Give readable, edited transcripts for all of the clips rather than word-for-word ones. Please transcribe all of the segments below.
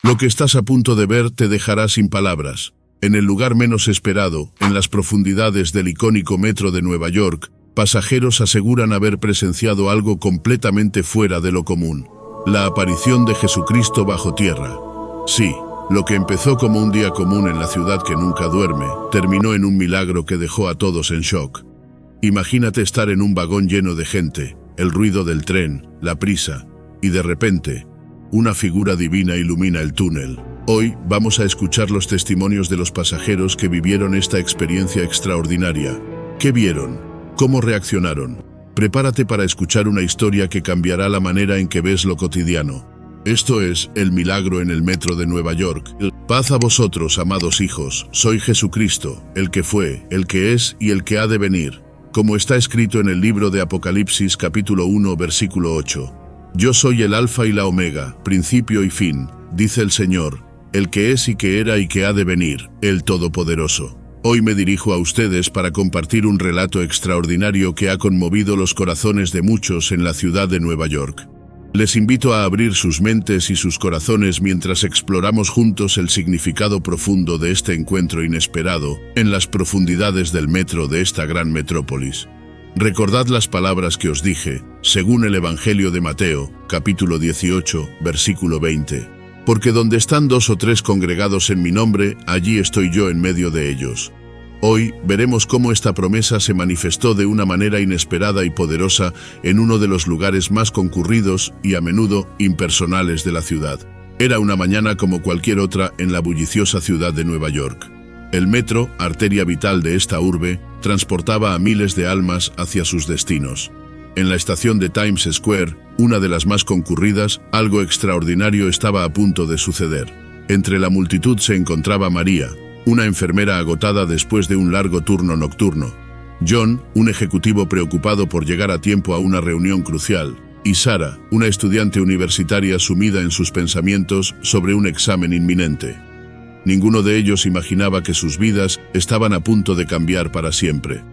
Lo que estás a punto de ver te dejará sin palabras. En el lugar menos esperado, en las profundidades del icónico metro de Nueva York, pasajeros aseguran haber presenciado algo completamente fuera de lo común. La aparición de Jesucristo bajo tierra. Sí, lo que empezó como un día común en la ciudad que nunca duerme, terminó en un milagro que dejó a todos en shock. Imagínate estar en un vagón lleno de gente, el ruido del tren, la prisa, y de repente, una figura divina ilumina el túnel. Hoy vamos a escuchar los testimonios de los pasajeros que vivieron esta experiencia extraordinaria. ¿Qué vieron? ¿Cómo reaccionaron? Prepárate para escuchar una historia que cambiará la manera en que ves lo cotidiano. Esto es El Milagro en el Metro de Nueva York. Paz a vosotros, amados hijos. Soy Jesucristo, el que fue, el que es y el que ha de venir, como está escrito en el libro de Apocalipsis capítulo 1 versículo 8. Yo soy el Alfa y la Omega, principio y fin, dice el Señor, el que es y que era y que ha de venir, el Todopoderoso. Hoy me dirijo a ustedes para compartir un relato extraordinario que ha conmovido los corazones de muchos en la ciudad de Nueva York. Les invito a abrir sus mentes y sus corazones mientras exploramos juntos el significado profundo de este encuentro inesperado en las profundidades del metro de esta gran metrópolis. Recordad las palabras que os dije, según el Evangelio de Mateo, capítulo 18, versículo 20. Porque donde están 2 o 3 congregados en mi nombre, allí estoy yo en medio de ellos. Hoy veremos cómo esta promesa se manifestó de una manera inesperada y poderosa en uno de los lugares más concurridos y a menudo impersonales de la ciudad. Era una mañana como cualquier otra en la bulliciosa ciudad de Nueva York. El metro, arteria vital de esta urbe, transportaba a miles de almas hacia sus destinos. En la estación de Times Square, una de las más concurridas, algo extraordinario estaba a punto de suceder. Entre la multitud se encontraba María, una enfermera agotada después de un largo turno nocturno. John, un ejecutivo preocupado por llegar a tiempo a una reunión crucial. Y Sara, una estudiante universitaria sumida en sus pensamientos sobre un examen inminente. Ninguno de ellos imaginaba que sus vidas estaban a punto de cambiar para siempre.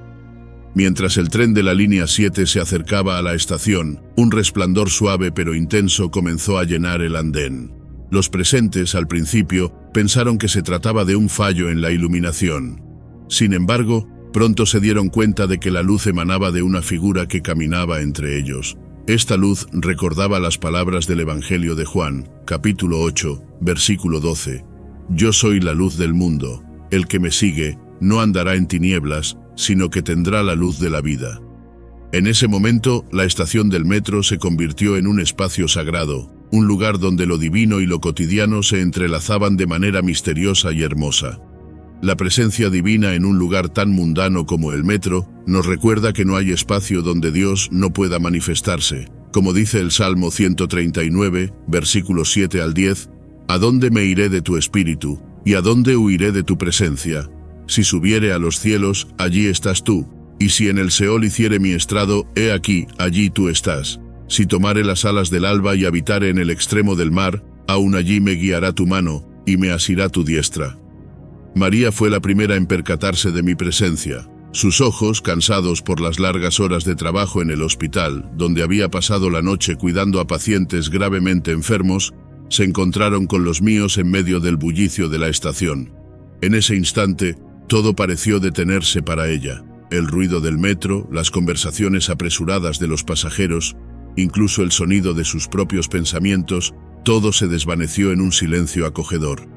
Mientras el tren de la línea 7 se acercaba a la estación, un resplandor suave pero intenso comenzó a llenar el andén. Los presentes, al principio, pensaron que se trataba de un fallo en la iluminación. Sin embargo, pronto se dieron cuenta de que la luz emanaba de una figura que caminaba entre ellos. Esta luz recordaba las palabras del Evangelio de Juan, capítulo 8, versículo 12. Yo soy la luz del mundo. El que me sigue no andará en tinieblas, sino que tendrá la luz de la vida. En ese momento, la estación del metro se convirtió en un espacio sagrado, un lugar donde lo divino y lo cotidiano se entrelazaban de manera misteriosa y hermosa. La presencia divina en un lugar tan mundano como el metro nos recuerda que no hay espacio donde Dios no pueda manifestarse. Como dice el Salmo 139, versículos 7 al 10, ¿a dónde me iré de tu espíritu? ¿Y a dónde huiré de tu presencia? Si subiere a los cielos, allí estás tú. Y si en el Seol hiciere mi estrado, he aquí, allí tú estás. Si tomare las alas del alba y habitare en el extremo del mar, aún allí me guiará tu mano, y me asirá tu diestra. María fue la primera en percatarse de mi presencia. Sus ojos, cansados por las largas horas de trabajo en el hospital, donde había pasado la noche cuidando a pacientes gravemente enfermos, se encontraron con los míos en medio del bullicio de la estación. En ese instante, todo pareció detenerse para ella. El ruido del metro, las conversaciones apresuradas de los pasajeros, incluso el sonido de sus propios pensamientos, todo se desvaneció en un silencio acogedor.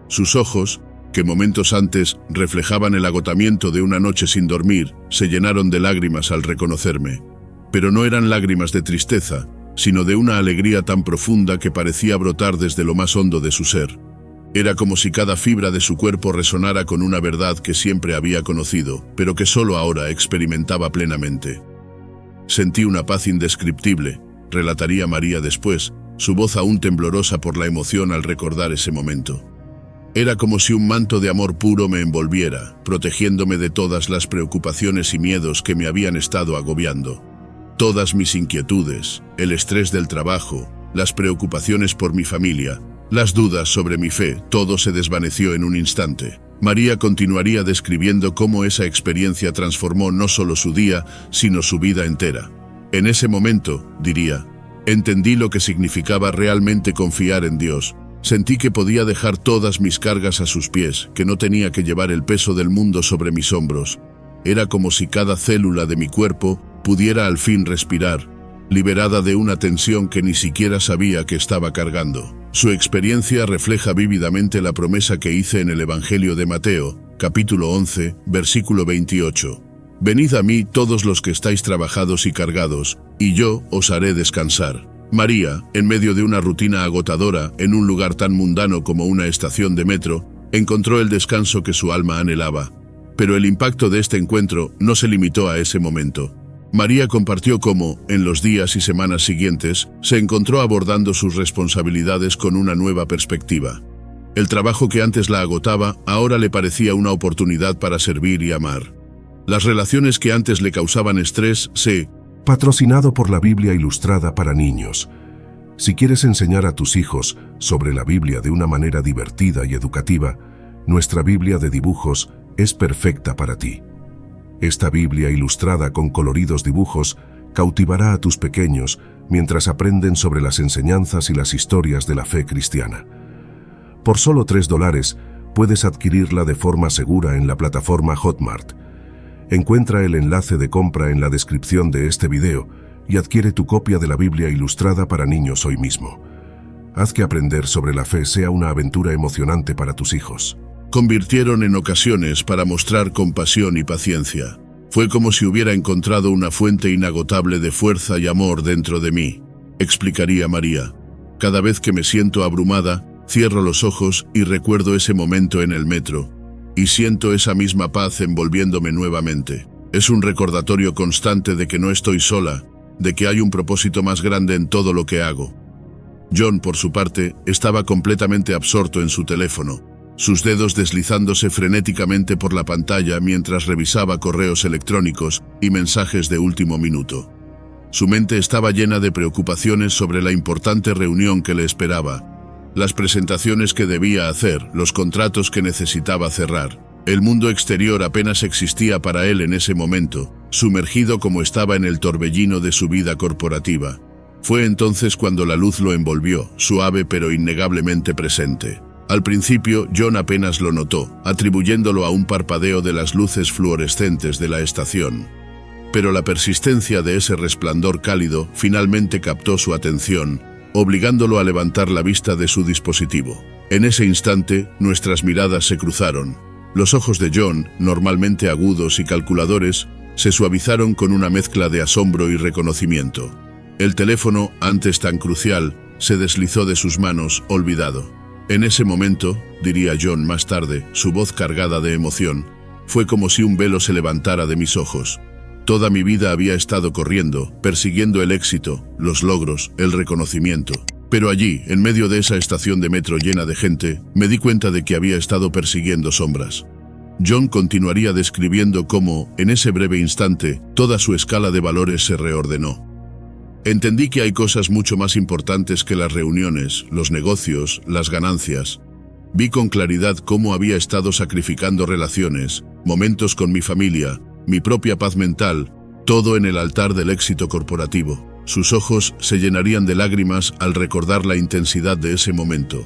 Sus ojos, que momentos antes reflejaban el agotamiento de una noche sin dormir, se llenaron de lágrimas al reconocerme. Pero no eran lágrimas de tristeza, sino de una alegría tan profunda que parecía brotar desde lo más hondo de su ser. Era como si cada fibra de su cuerpo resonara con una verdad que siempre había conocido, pero que solo ahora experimentaba plenamente. Sentí una paz indescriptible, relataría María después, su voz aún temblorosa por la emoción al recordar ese momento. Era como si un manto de amor puro me envolviera, protegiéndome de todas las preocupaciones y miedos que me habían estado agobiando. Todas mis inquietudes, el estrés del trabajo, las preocupaciones por mi familia, las dudas sobre mi fe, todo se desvaneció en un instante. María continuaría describiendo cómo esa experiencia transformó no solo su día, sino su vida entera. En ese momento, diría, entendí lo que significaba realmente confiar en Dios. Sentí que podía dejar todas mis cargas a sus pies, que no tenía que llevar el peso del mundo sobre mis hombros. Era como si cada célula de mi cuerpo pudiera al fin respirar, liberada de una tensión que ni siquiera sabía que estaba cargando. Su experiencia refleja vívidamente la promesa que hice en el Evangelio de Mateo, capítulo 11, versículo 28. Venid a mí todos los que estáis trabajados y cargados, y yo os haré descansar. María, en medio de una rutina agotadora, en un lugar tan mundano como una estación de metro, encontró el descanso que su alma anhelaba. Pero el impacto de este encuentro no se limitó a ese momento. María compartió cómo, en los días y semanas siguientes, se encontró abordando sus responsabilidades con una nueva perspectiva. El trabajo que antes la agotaba, ahora le parecía una oportunidad para servir y amar. Las relaciones que antes le causaban estrés Patrocinado por la Biblia Ilustrada para Niños. Si quieres enseñar a tus hijos sobre la Biblia de una manera divertida y educativa, nuestra Biblia de dibujos es perfecta para ti. Esta Biblia ilustrada con coloridos dibujos cautivará a tus pequeños mientras aprenden sobre las enseñanzas y las historias de la fe cristiana. Por solo $3 puedes adquirirla de forma segura en la plataforma Hotmart. Encuentra el enlace de compra en la descripción de este video y adquiere tu copia de la Biblia Ilustrada para Niños hoy mismo. Haz que aprender sobre la fe sea una aventura emocionante para tus hijos. Convirtieron en ocasiones para mostrar compasión y paciencia. Fue como si hubiera encontrado una fuente inagotable de fuerza y amor dentro de mí, explicaría María. Cada vez que me siento abrumada, cierro los ojos y recuerdo ese momento en el metro. Y siento esa misma paz envolviéndome nuevamente. Es un recordatorio constante de que no estoy sola, de que hay un propósito más grande en todo lo que hago. John, por su parte, estaba completamente absorto en su teléfono, sus dedos deslizándose frenéticamente por la pantalla mientras revisaba correos electrónicos y mensajes de último minuto. Su mente estaba llena de preocupaciones sobre la importante reunión que le esperaba, las presentaciones que debía hacer, los contratos que necesitaba cerrar. El mundo exterior apenas existía para él en ese momento, sumergido como estaba en el torbellino de su vida corporativa. Fue entonces cuando la luz lo envolvió, suave pero innegablemente presente. Al principio, John apenas lo notó, atribuyéndolo a un parpadeo de las luces fluorescentes de la estación. Pero la persistencia de ese resplandor cálido finalmente captó su atención, obligándolo a levantar la vista de su dispositivo. En ese instante, nuestras miradas se cruzaron. Los ojos de John, normalmente agudos y calculadores, se suavizaron con una mezcla de asombro y reconocimiento. El teléfono, antes tan crucial, se deslizó de sus manos, olvidado. En ese momento, diría John más tarde, su voz cargada de emoción, fue como si un velo se levantara de mis ojos. Toda mi vida había estado corriendo, persiguiendo el éxito, los logros, el reconocimiento. Pero allí, en medio de esa estación de metro llena de gente, me di cuenta de que había estado persiguiendo sombras. John continuaría describiendo cómo, en ese breve instante, toda su escala de valores se reordenó. Entendí que hay cosas mucho más importantes que las reuniones, los negocios, las ganancias. Vi con claridad cómo había estado sacrificando relaciones, momentos con mi familia, mi propia paz mental, todo en el altar del éxito corporativo. Sus ojos se llenarían de lágrimas al recordar la intensidad de ese momento.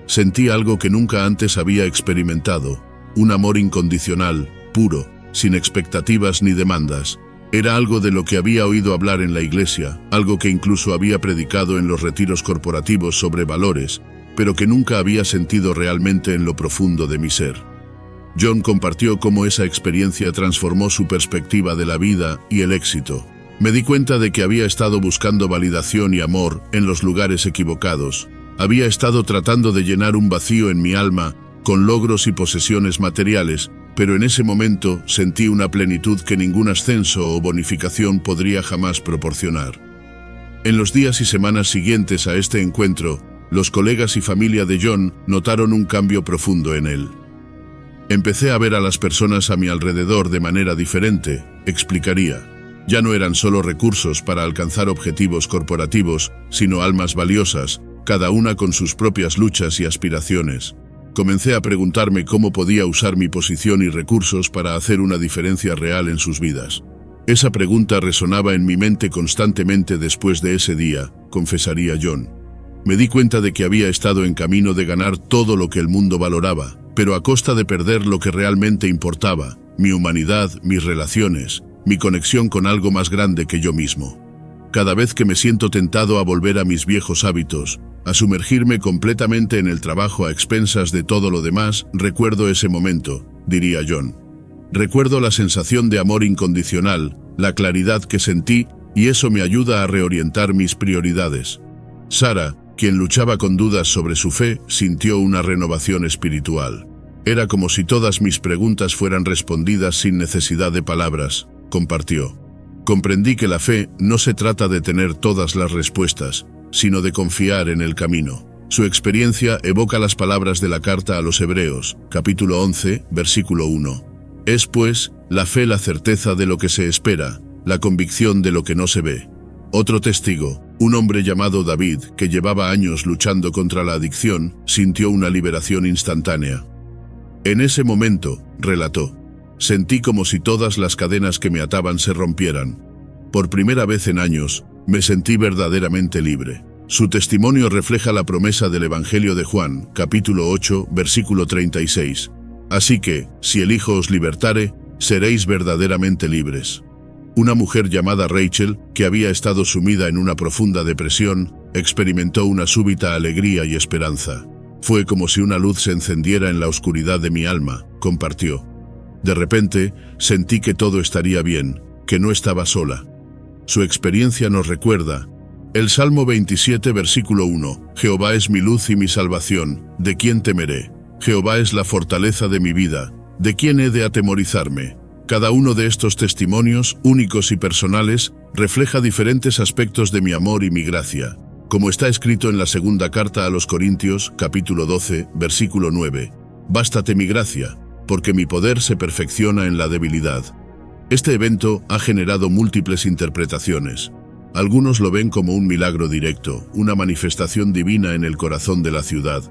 Sentí algo que nunca antes había experimentado, un amor incondicional, puro, sin expectativas ni demandas. Era algo de lo que había oído hablar en la iglesia, algo que incluso había predicado en los retiros corporativos sobre valores, pero que nunca había sentido realmente en lo profundo de mi ser. John compartió cómo esa experiencia transformó su perspectiva de la vida y el éxito. Me di cuenta de que había estado buscando validación y amor en los lugares equivocados. Había estado tratando de llenar un vacío en mi alma con logros y posesiones materiales, pero en ese momento sentí una plenitud que ningún ascenso o bonificación podría jamás proporcionar. En los días y semanas siguientes a este encuentro, los colegas y familia de John notaron un cambio profundo en él. Empecé a ver a las personas a mi alrededor de manera diferente, explicaría. Ya no eran solo recursos para alcanzar objetivos corporativos, sino almas valiosas, cada una con sus propias luchas y aspiraciones. Comencé a preguntarme cómo podía usar mi posición y recursos para hacer una diferencia real en sus vidas. Esa pregunta resonaba en mi mente constantemente después de ese día, confesaría John. Me di cuenta de que había estado en camino de ganar todo lo que el mundo valoraba, pero a costa de perder lo que realmente importaba: mi humanidad, mis relaciones, mi conexión con algo más grande que yo mismo. Cada vez que me siento tentado a volver a mis viejos hábitos, a sumergirme completamente en el trabajo a expensas de todo lo demás, recuerdo ese momento, diría John. Recuerdo la sensación de amor incondicional, la claridad que sentí, y eso me ayuda a reorientar mis prioridades. Sara, quien luchaba con dudas sobre su fe, sintió una renovación espiritual. Era como si todas mis preguntas fueran respondidas sin necesidad de palabras, compartió. Comprendí que la fe no se trata de tener todas las respuestas, sino de confiar en el camino. Su experiencia evoca las palabras de la carta a los Hebreos, capítulo 11, versículo 1. Es, pues, la fe la certeza de lo que se espera, la convicción de lo que no se ve. Otro testigo, un hombre llamado David, que llevaba años luchando contra la adicción, sintió una liberación instantánea. En ese momento, relató, sentí como si todas las cadenas que me ataban se rompieran. Por primera vez en años, me sentí verdaderamente libre. Su testimonio refleja la promesa del Evangelio de Juan, capítulo 8, versículo 36. Así que, si el Hijo os libertare, seréis verdaderamente libres. Una mujer llamada Rachel, que había estado sumida en una profunda depresión, experimentó una súbita alegría y esperanza. Fue como si una luz se encendiera en la oscuridad de mi alma, compartió. De repente, sentí que todo estaría bien, que no estaba sola. Su experiencia nos recuerda el Salmo 27, versículo 1. Jehová es mi luz y mi salvación, ¿de quién temeré? Jehová es la fortaleza de mi vida, ¿de quién he de atemorizarme? Cada uno de estos testimonios, únicos y personales, refleja diferentes aspectos de mi amor y mi gracia. Como está escrito en la segunda carta a los Corintios, capítulo 12, versículo 9. Bástate mi gracia, porque mi poder se perfecciona en la debilidad. Este evento ha generado múltiples interpretaciones. Algunos lo ven como un milagro directo, una manifestación divina en el corazón de la ciudad.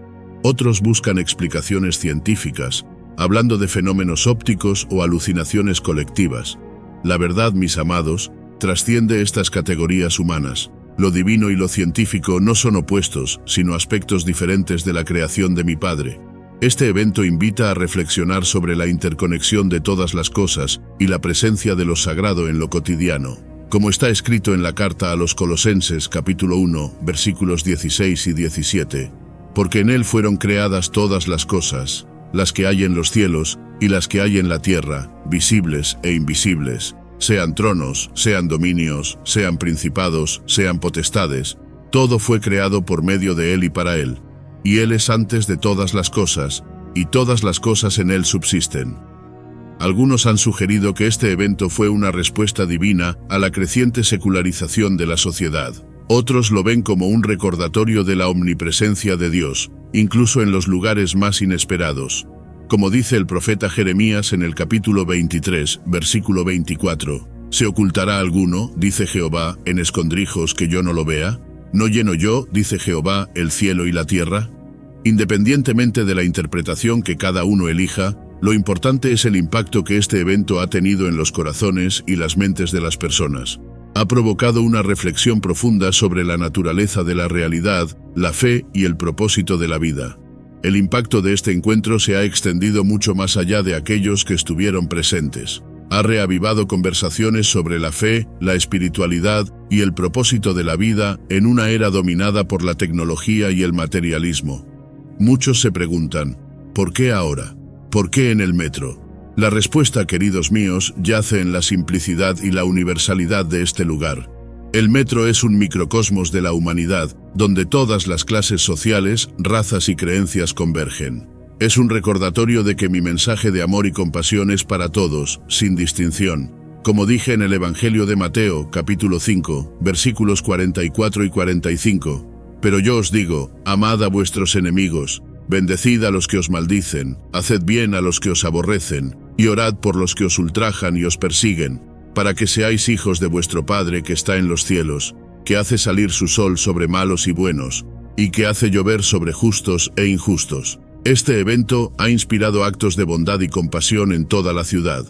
Otros buscan explicaciones científicas, hablando de fenómenos ópticos o alucinaciones colectivas. La verdad, mis amados, trasciende estas categorías humanas. Lo divino y lo científico no son opuestos, sino aspectos diferentes de la creación de mi Padre. Este evento invita a reflexionar sobre la interconexión de todas las cosas y la presencia de lo sagrado en lo cotidiano. Como está escrito en la carta a los Colosenses, capítulo 1, versículos 16 y 17. Porque en él fueron creadas todas las cosas, las que hay en los cielos y las que hay en la tierra, visibles e invisibles, sean tronos, sean dominios, sean principados, sean potestades. Todo fue creado por medio de él y para él. Y él es antes de todas las cosas, y todas las cosas en él subsisten. Algunos han sugerido que este evento fue una respuesta divina a la creciente secularización de la sociedad. Otros lo ven como un recordatorio de la omnipresencia de Dios, incluso en los lugares más inesperados. Como dice el profeta Jeremías en el capítulo 23, versículo 24, ¿se ocultará alguno, dice Jehová, en escondrijos que yo no lo vea? ¿No lleno yo, dice Jehová, el cielo y la tierra? Independientemente de la interpretación que cada uno elija, lo importante es el impacto que este evento ha tenido en los corazones y las mentes de las personas. Ha provocado una reflexión profunda sobre la naturaleza de la realidad, la fe y el propósito de la vida. El impacto de este encuentro se ha extendido mucho más allá de aquellos que estuvieron presentes. Ha reavivado conversaciones sobre la fe, la espiritualidad y el propósito de la vida en una era dominada por la tecnología y el materialismo. Muchos se preguntan, ¿por qué ahora? ¿Por qué en el metro? La respuesta, queridos míos, yace en la simplicidad y la universalidad de este lugar. El metro es un microcosmos de la humanidad, donde todas las clases sociales, razas y creencias convergen. Es un recordatorio de que mi mensaje de amor y compasión es para todos, sin distinción. Como dije en el Evangelio de Mateo, capítulo 5, versículos 44 y 45. Pero yo os digo, amad a vuestros enemigos, bendecid a los que os maldicen, haced bien a los que os aborrecen, y orad por los que os ultrajan y os persiguen, para que seáis hijos de vuestro Padre que está en los cielos, que hace salir su sol sobre malos y buenos, y que hace llover sobre justos e injustos. Este evento ha inspirado actos de bondad y compasión en toda la ciudad.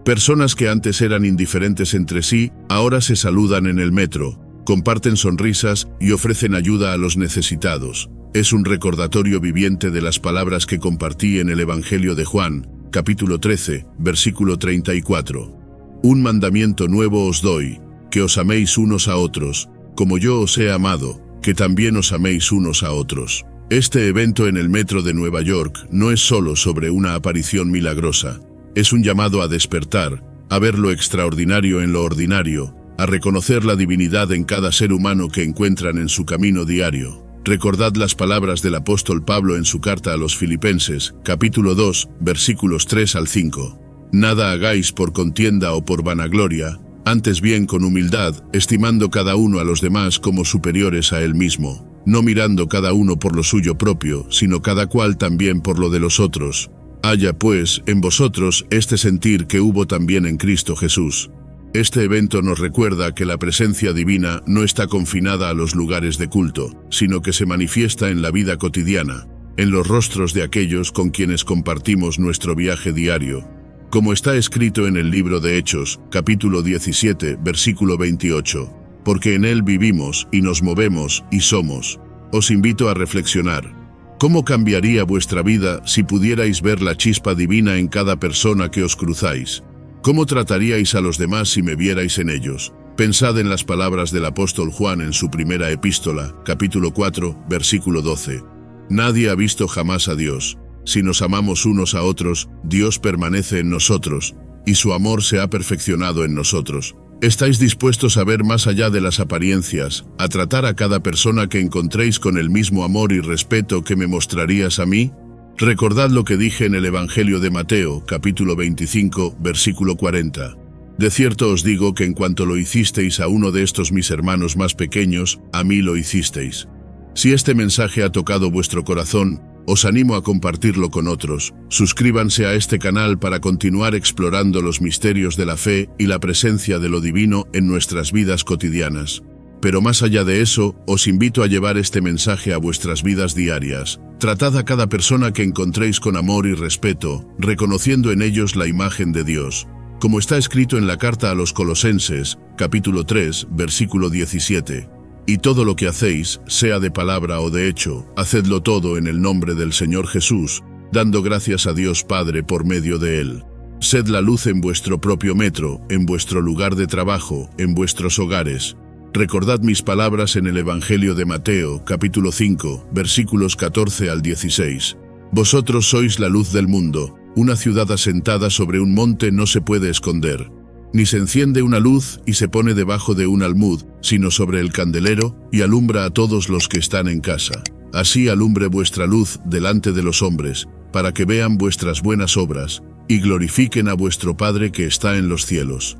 Personas que antes eran indiferentes entre sí, ahora se saludan en el metro. comparten sonrisas y ofrecen ayuda a los necesitados. Es un recordatorio viviente de las palabras que compartí en el Evangelio de Juan, capítulo 13, versículo 34. Un mandamiento nuevo os doy, que os améis unos a otros, como yo os he amado, que también os améis unos a otros. Este evento en el metro de Nueva York no es solo sobre una aparición milagrosa, es un llamado a despertar, a ver lo extraordinario en lo ordinario, a reconocer la divinidad en cada ser humano que encuentran en su camino diario. Recordad las palabras del apóstol Pablo en su carta a los Filipenses, capítulo 2, versículos 3 al 5. Nada hagáis por contienda o por vanagloria, antes bien con humildad, estimando cada uno a los demás como superiores a él mismo, no mirando cada uno por lo suyo propio, sino cada cual también por lo de los otros. Haya pues en vosotros este sentir que hubo también en Cristo Jesús. Este evento nos recuerda que la presencia divina no está confinada a los lugares de culto, sino que se manifiesta en la vida cotidiana, en los rostros de aquellos con quienes compartimos nuestro viaje diario. Como está escrito en el libro de Hechos, capítulo 17, versículo 28, porque en él vivimos y nos movemos y somos. Os invito a reflexionar. ¿Cómo cambiaría vuestra vida si pudierais ver la chispa divina en cada persona que os cruzáis? ¿Cómo trataríais a los demás si me vierais en ellos? Pensad en las palabras del apóstol Juan en su primera epístola, capítulo 4, versículo 12. Nadie ha visto jamás a Dios. Si nos amamos unos a otros, Dios permanece en nosotros, y su amor se ha perfeccionado en nosotros. ¿Estáis dispuestos a ver más allá de las apariencias, a tratar a cada persona que encontréis con el mismo amor y respeto que me mostrarías a mí? Recordad lo que dije en el Evangelio de Mateo, capítulo 25, versículo 40. De cierto os digo que en cuanto lo hicisteis a uno de estos mis hermanos más pequeños, a mí lo hicisteis. Si este mensaje ha tocado vuestro corazón, os animo a compartirlo con otros. Suscríbanse a este canal para continuar explorando los misterios de la fe y la presencia de lo divino en nuestras vidas cotidianas. Pero más allá de eso, os invito a llevar este mensaje a vuestras vidas diarias. Tratad a cada persona que encontréis con amor y respeto, reconociendo en ellos la imagen de Dios. Como está escrito en la carta a los Colosenses, capítulo 3, versículo 17. Y todo lo que hacéis, sea de palabra o de hecho, hacedlo todo en el nombre del Señor Jesús, dando gracias a Dios Padre por medio de Él. Sed la luz en vuestro propio metro, en vuestro lugar de trabajo, en vuestros hogares. Recordad mis palabras en el Evangelio de Mateo, capítulo 5, versículos 14 al 16. Vosotros sois la luz del mundo. Una ciudad asentada sobre un monte no se puede esconder. Ni se enciende una luz y se pone debajo de un almud, sino sobre el candelero, y alumbra a todos los que están en casa. Así alumbre vuestra luz delante de los hombres, para que vean vuestras buenas obras, y glorifiquen a vuestro Padre que está en los cielos.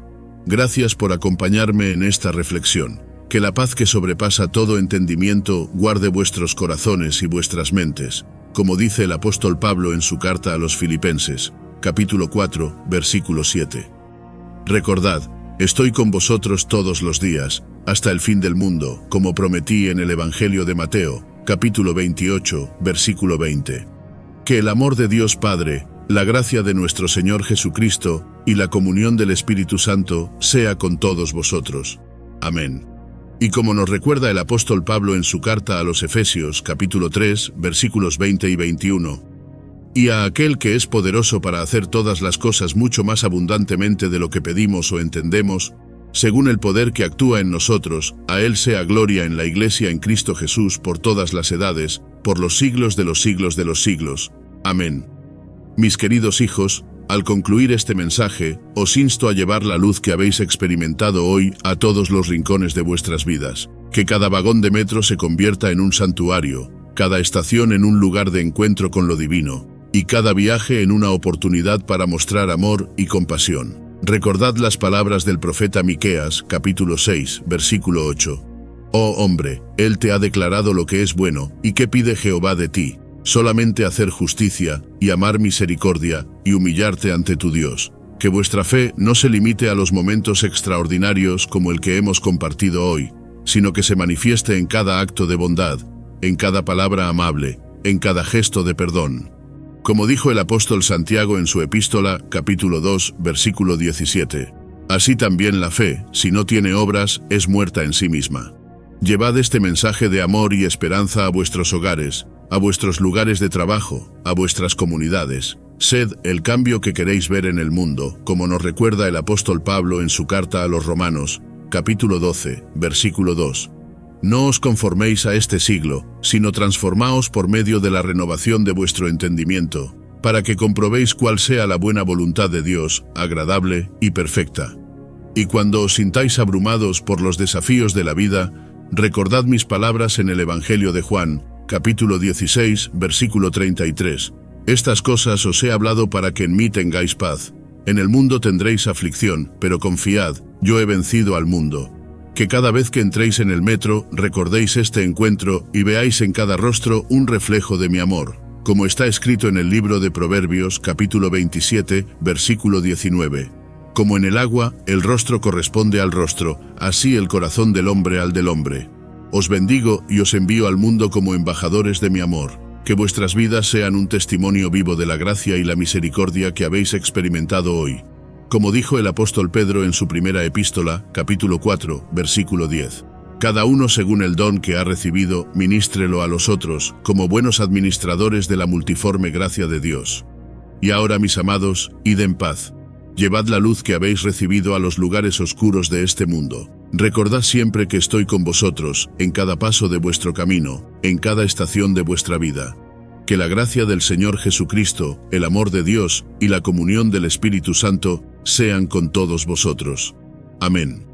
Gracias por acompañarme en esta reflexión. Que la paz que sobrepasa todo entendimiento guarde vuestros corazones y vuestras mentes, como dice el apóstol Pablo en su carta a los Filipenses, capítulo 4, versículo 7. Recordad, estoy con vosotros todos los días, hasta el fin del mundo, como prometí en el Evangelio de Mateo, capítulo 28, versículo 20. Que el amor de Dios Padre, la gracia de nuestro Señor Jesucristo y la comunión del Espíritu Santo sea con todos vosotros. Amén. Y como nos recuerda el apóstol Pablo en su carta a los Efesios, capítulo 3, versículos 20 y 21, y a aquel que es poderoso para hacer todas las cosas mucho más abundantemente de lo que pedimos o entendemos, según el poder que actúa en nosotros, a él sea gloria en la Iglesia en Cristo Jesús por todas las edades, por los siglos de los siglos de los siglos. Amén. Mis queridos hijos, al concluir este mensaje, os insto a llevar la luz que habéis experimentado hoy a todos los rincones de vuestras vidas. Que cada vagón de metro se convierta en un santuario, cada estación en un lugar de encuentro con lo divino, y cada viaje en una oportunidad para mostrar amor y compasión. Recordad las palabras del profeta Miqueas, capítulo 6, versículo 8. Oh hombre, él te ha declarado lo que es bueno, ¿y qué pide Jehová de ti? Solamente hacer justicia, y amar misericordia, y humillarte ante tu Dios. Que vuestra fe no se limite a los momentos extraordinarios como el que hemos compartido hoy, sino que se manifieste en cada acto de bondad, en cada palabra amable, en cada gesto de perdón. Como dijo el apóstol Santiago en su epístola, capítulo 2, versículo 17. Así también la fe, si no tiene obras, es muerta en sí misma. Llevad este mensaje de amor y esperanza a vuestros hogares, a vuestros lugares de trabajo, a vuestras comunidades. Sed el cambio que queréis ver en el mundo, como nos recuerda el apóstol Pablo en su carta a los Romanos, capítulo 12, versículo 2. No os conforméis a este siglo, sino transformaos por medio de la renovación de vuestro entendimiento, para que comprobéis cuál sea la buena voluntad de Dios, agradable y perfecta. Y cuando os sintáis abrumados por los desafíos de la vida, recordad mis palabras en el Evangelio de Juan, capítulo 16, versículo 33. Estas cosas os he hablado para que en mí tengáis paz. En el mundo tendréis aflicción, pero confiad, yo he vencido al mundo. Que cada vez que entréis en el metro, recordéis este encuentro y veáis en cada rostro un reflejo de mi amor, como está escrito en el libro de Proverbios, capítulo 27, versículo 19. Como en el agua, el rostro corresponde al rostro, así el corazón del hombre al del hombre. Os bendigo y os envío al mundo como embajadores de mi amor. Que vuestras vidas sean un testimonio vivo de la gracia y la misericordia que habéis experimentado hoy. Como dijo el apóstol Pedro en su primera epístola, capítulo 4, versículo 10. Cada uno según el don que ha recibido, ministrelo a los otros, como buenos administradores de la multiforme gracia de Dios. Y ahora, mis amados, id en paz. Llevad la luz que habéis recibido a los lugares oscuros de este mundo. Recordad siempre que estoy con vosotros, en cada paso de vuestro camino, en cada estación de vuestra vida. Que la gracia del Señor Jesucristo, el amor de Dios y la comunión del Espíritu Santo sean con todos vosotros. Amén.